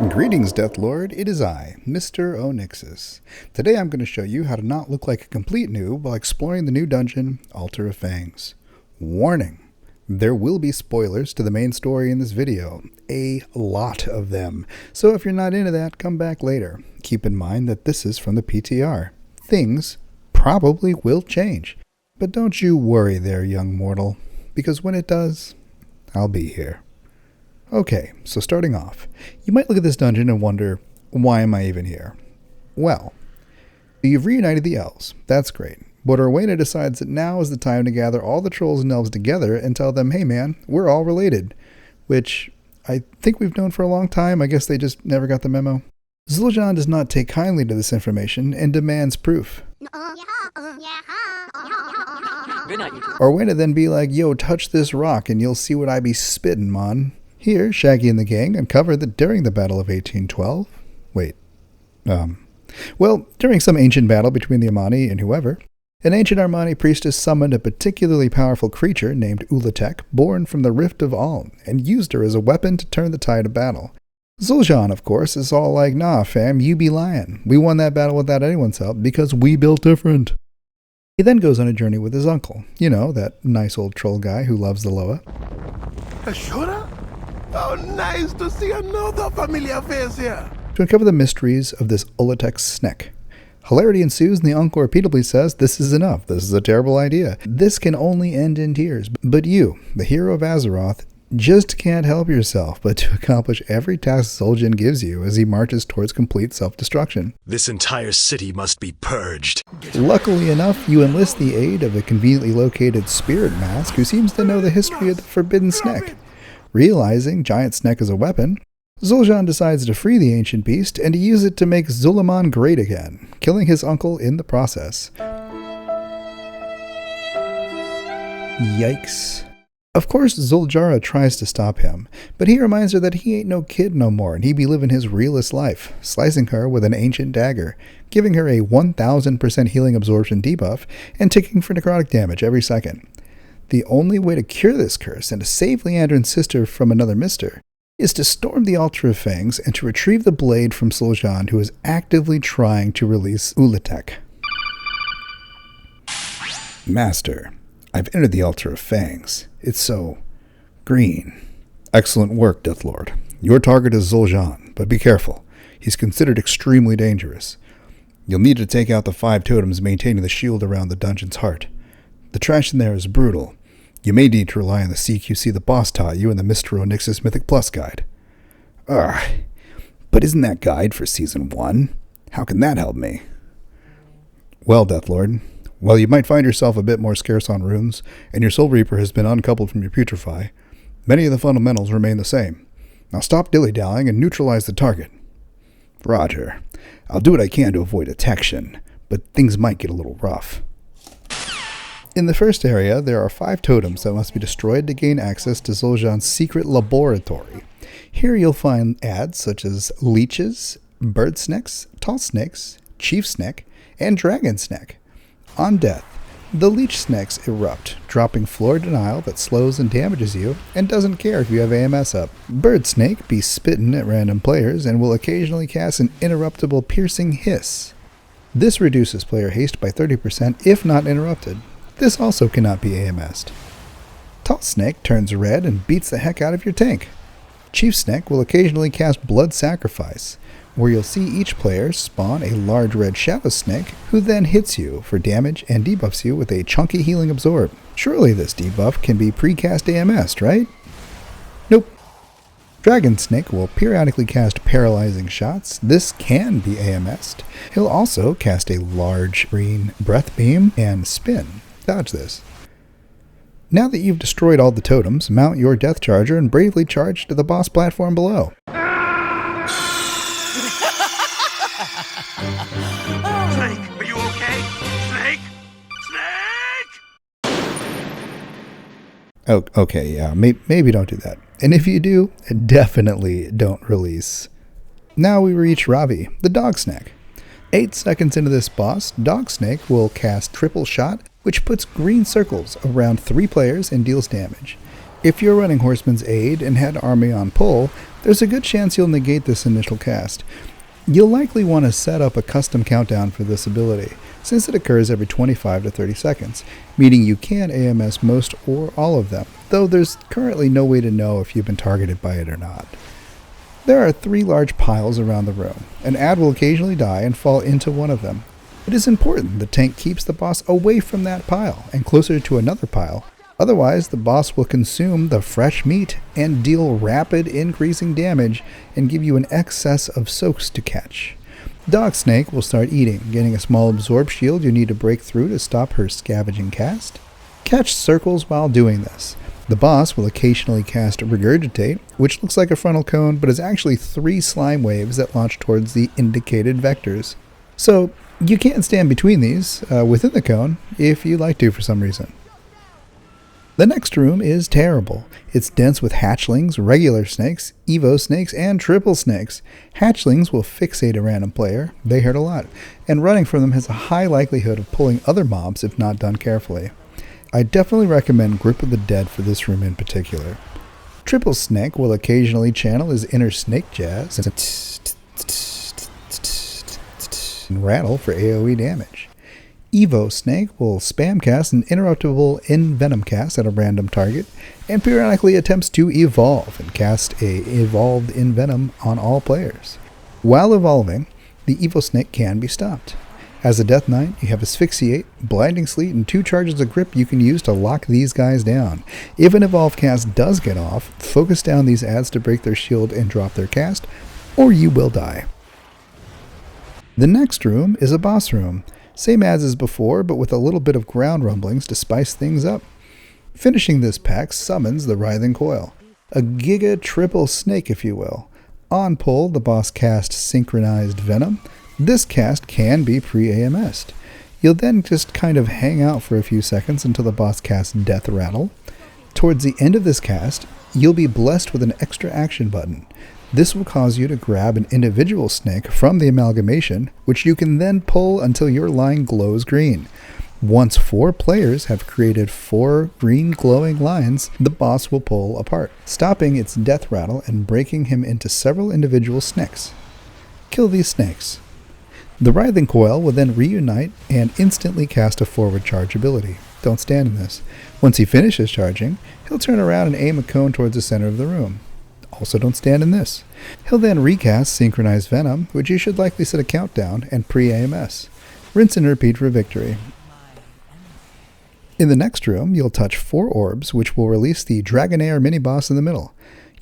Greetings, Deathlord. It is I, MrOnyxsis. Today I'm going to show you how to not look like a complete noob while exploring the new dungeon, Altar of Fangs. Warning! There will be spoilers to the main story in this video. A lot of them. So if you're not into that, come back later. Keep in mind that this is from the PTR. Things probably will change. But don't you worry there, young mortal, because when it does, I'll be here. Okay, so starting off, you might look at this dungeon and wonder, why am I even here? Well, you've reunited the elves. That's great. But Rowena decides that now is the time to gather all the trolls and elves together and tell them, hey man, we're all related. Which I think we've known for a long time. I guess they just never got the memo. Zul'jahn does not take kindly to this information and demands proof. Rowena then be like, yo, touch this rock and you'll see what I be spittin', mon. Here, Shaggy and the gang uncovered that during the Battle of 1812... during some ancient battle between the Amani and whoever, an ancient Armani priestess summoned a particularly powerful creature named Ulatek, born from the Rift of Aln, and used her as a weapon to turn the tide of battle. Zul'jahn, of course, is all like, nah fam, you be lying. We won that battle without anyone's help because we built different. He then goes on a journey with his uncle. You know, that nice old troll guy who loves the Loa. Ashura? Oh, nice to see another familiar face here. To uncover the mysteries of this Dog Snek. Hilarity ensues and the uncle repeatedly says, this is enough, this is a terrible idea. This can only end in tears. But you, the hero of Azeroth, just can't help yourself but to accomplish every task Zul'jahn gives you as he marches towards complete self-destruction. This entire city must be purged. Luckily enough, you enlist the aid of a conveniently located spirit mask who seems to know the history of the Forbidden Snek. Realizing Giant Snek is a weapon, Zul'jahn decides to free the ancient beast and to use it to make Zul'aman great again, killing his uncle in the process. Yikes. Of course, Zul'jahra tries to stop him, but he reminds her that he ain't no kid no more and he be living his realest life, slicing her with an ancient dagger, giving her a 1000% healing absorption debuff, and ticking for necrotic damage every second. The only way to cure this curse and to save Leander and sister from another mister is to storm the Altar of Fangs and to retrieve the blade from Zul'jahn, who is actively trying to release Ulatek. Master, I've entered the Altar of Fangs. It's so green. Excellent work, Deathlord. Your target is Zul'jahn, but be careful. He's considered extremely dangerous. You'll need to take out the 5 totems maintaining the shield around the dungeon's heart. The trash in there is brutal. You may need to rely on the CQC the boss taught you in the MrOnyxsis Mythic Plus guide. But isn't that guide for Season 1? How can that help me? Well, Deathlord, while you might find yourself a bit more scarce on runes, and your Soul Reaper has been uncoupled from your Putrefy, many of the fundamentals remain the same. Now stop dilly-dallying and neutralize the target. Roger. I'll do what I can to avoid detection, but things might get a little rough. In the first area, there are 5 totems that must be destroyed to gain access to Zul'jahn's secret laboratory. Here you'll find ads such as leeches, bird snakes, tall snakes, chief snek, and dragon snek. On death, the leech snakes erupt, dropping floor denial that slows and damages you, and doesn't care if you have AMS up. Bird snake be spittin' at random players and will occasionally cast an interruptible piercing hiss. This reduces player haste by 30% if not interrupted. This also cannot be AMS'd. Tall Snake turns red and beats the heck out of your tank. Chief Snek will occasionally cast Blood Sacrifice, where you'll see each player spawn a large red Shadow Snake, who then hits you for damage and debuffs you with a chunky healing absorb. Surely this debuff can be precast AMS'd, right? Nope. Dragon Snake will periodically cast paralyzing shots. This can be AMS'd. He'll also cast a large green breath beam and spin. Dodge this. Now that you've destroyed all the totems, mount your death charger and bravely charge to the boss platform below. Snake, are you okay? Snake? Snake? Okay, yeah, maybe don't do that. And if you do, definitely don't release. Now we reach Ravi, the Dog Snek. 8 seconds into this boss, Dog Snek will cast Triple Shot, which puts green circles around 3 players and deals damage. If you're running Horseman's Aid and had Army on pull, there's a good chance you'll negate this initial cast. You'll likely want to set up a custom countdown for this ability, since it occurs every 25 to 30 seconds, meaning you can AMS most or all of them, though there's currently no way to know if you've been targeted by it or not. There are 3 large piles around the room. An ad will occasionally die and fall into one of them. It is important the tank keeps the boss away from that pile and closer to another pile. Otherwise, the boss will consume the fresh meat and deal rapid increasing damage and give you an excess of soaks to catch. Dog Snek will start eating, getting a small absorb shield you need to break through to stop her scavenging cast. Catch circles while doing this. The boss will occasionally cast Regurgitate, which looks like a frontal cone but is actually 3 slime waves that launch towards the indicated vectors. So, you can't stand between these, within the cone, if you like to for some reason. The next room is terrible. It's dense with hatchlings, regular snakes, evo snakes, and triple snakes. Hatchlings will fixate a random player, they hurt a lot, and running from them has a high likelihood of pulling other mobs if not done carefully. I definitely recommend Grip of the Dead for this room in particular. Triple Snek will occasionally channel his inner snake jazz and rattle for AoE damage. Evo Snake will spam cast an interruptible Envenom cast at a random target, and periodically attempts to evolve and cast a evolved Envenom on all players. While evolving, the Evo Snake can be stopped. As a Death Knight, you have Asphyxiate, Blinding Sleet, and 2 charges of grip you can use to lock these guys down. If an evolve cast does get off, focus down these ads to break their shield and drop their cast, or you will die. The next room is a boss room. Same ads as before, but with a little bit of ground rumblings to spice things up. Finishing this pack summons the Writhing Coil, a Giga triple snake if you will. On pull, the boss casts Synchronized Venom. This cast can be pre-AMS'd. You'll then just kind of hang out for a few seconds until the boss casts Death Rattle. Towards the end of this cast, you'll be blessed with an extra action button. This will cause you to grab an individual snake from the amalgamation, which you can then pull until your line glows green. Once 4 players have created 4 green glowing lines, the boss will pull apart, stopping its death rattle and breaking him into several individual snakes. Kill these snakes. The Writhing Coil will then reunite and instantly cast a forward charge ability. Don't stand in this. Once he finishes charging, he'll turn around and aim a cone towards the center of the room. Also don't stand in this. He'll then recast Synchronized Venom, which you should likely set a countdown, and pre-AMS. Rinse and repeat for victory. In the next room, you'll touch 4 orbs, which will release the Dragonair mini-boss in the middle.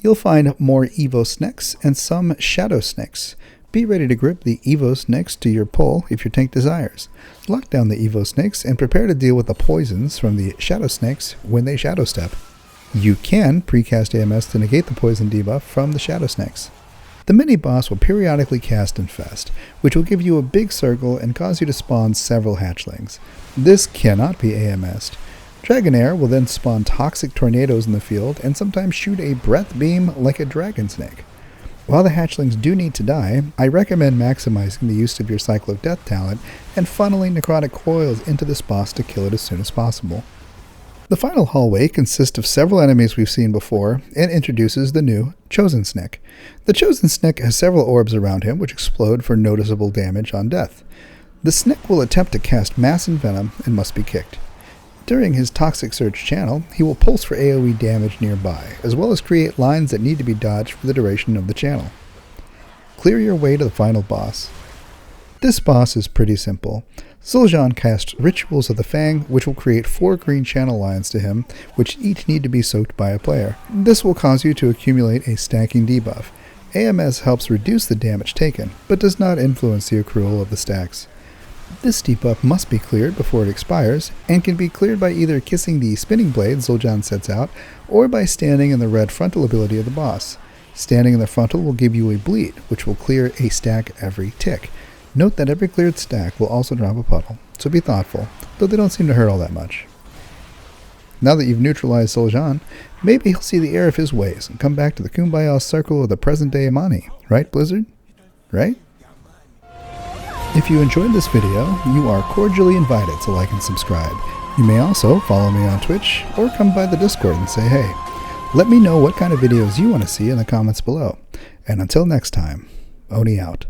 You'll find more Evo Snakes and some Shadow Snakes. Be ready to grip the Evo Snakes to your pull if your tank desires. Lock down the Evo Snakes and prepare to deal with the poisons from the Shadow Snakes when they Shadow Step. You can precast AMS to negate the poison debuff from the Shadow Snakes. The mini-boss will periodically cast Infest, which will give you a big circle and cause you to spawn several hatchlings. This cannot be AMS'd. Dragonair will then spawn toxic tornadoes in the field and sometimes shoot a breath beam like a dragon snake. While the hatchlings do need to die, I recommend maximizing the use of your Cycle of Death talent and funneling necrotic coils into this boss to kill it as soon as possible. The final hallway consists of several enemies we've seen before and introduces the new Chosen Snek. The Chosen Snek has several orbs around him which explode for noticeable damage on death. The Snek will attempt to cast Mass Envenom and must be kicked. During his Toxic Surge channel, he will pulse for AoE damage nearby, as well as create lines that need to be dodged for the duration of the channel. Clear your way to the final boss. This boss is pretty simple. Zul'Jin casts Rituals of the Fang, which will create 4 green channel lines to him, which each need to be soaked by a player. This will cause you to accumulate a stacking debuff. AMS helps reduce the damage taken, but does not influence the accrual of the stacks. This debuff must be cleared before it expires, and can be cleared by either kissing the spinning blade Zul'Jin sets out, or by standing in the red frontal ability of the boss. Standing in the frontal will give you a bleed, which will clear a stack every tick. Note that every cleared stack will also drop a puddle, so be thoughtful, though they don't seem to hurt all that much. Now that you've neutralized Zul'Jin, maybe he'll see the error of his ways and come back to the Kumbaya circle of the present-day Imani. Right, Blizzard? Right? If you enjoyed this video, you are cordially invited to like and subscribe. You may also follow me on Twitch, or come by the Discord and say hey. Let me know what kind of videos you want to see in the comments below. And until next time, Oni out.